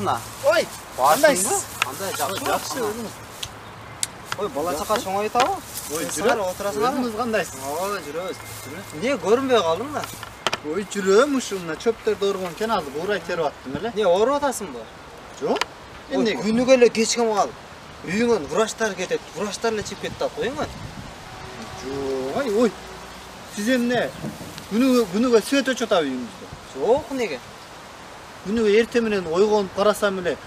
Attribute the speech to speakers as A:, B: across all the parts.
A: машина.
B: Ой,
A: Қандайсыз? Қандай жақсы?
B: Жақсы.
A: Ой, бала чақа шоңайтабы?
B: Ой,
A: Сен отырасыңар ма?
B: Өзіңіз қандайсыз?
A: Ой, жүрөбүз. Не көрінбей қалдың?
B: Ой, жүрөм ушу мына чөптөрдү оргон экен, азыр урай терип аттым эле.
A: Не оруп атасың ба?
B: Жок.
A: Ой,
B: Эмне?
A: күнүгө эле кечке калып. Үйүңөн врачтар кетет, врачтар эле чип кетти ат коюңар.
B: Жок, ой. Сиз эмне? Күнүгө свет өчүп атабы үйүңүздө?
A: Жок, неге?
B: Күнүгө эртең менен ойгонуп карасам эле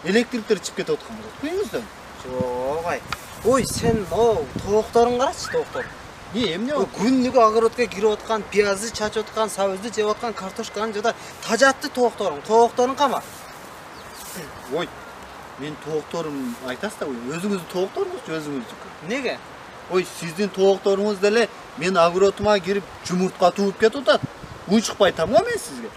B: электриктер чип кетип аткан болот. Үйүңүздө?
A: Жок, ай. Ой, сен тоокторун карачы, тооктор.
B: Эмне
A: Ой, күнүгө огородко кирип аткан, пиязды чачып аткан, сабызды жеп аткан, картошканы жада тажатты тоокторун кама.
B: Ой, мен тоокторум айтасыз да, өзүңүздүн тоокторуңузчу өзүңүздүкү.
A: Неге?
B: Ой, сиздин тоокторуңуз деле мен огородума кирип жумуртка тууп кетип атат. Уй чыкпай атам го мен сизге.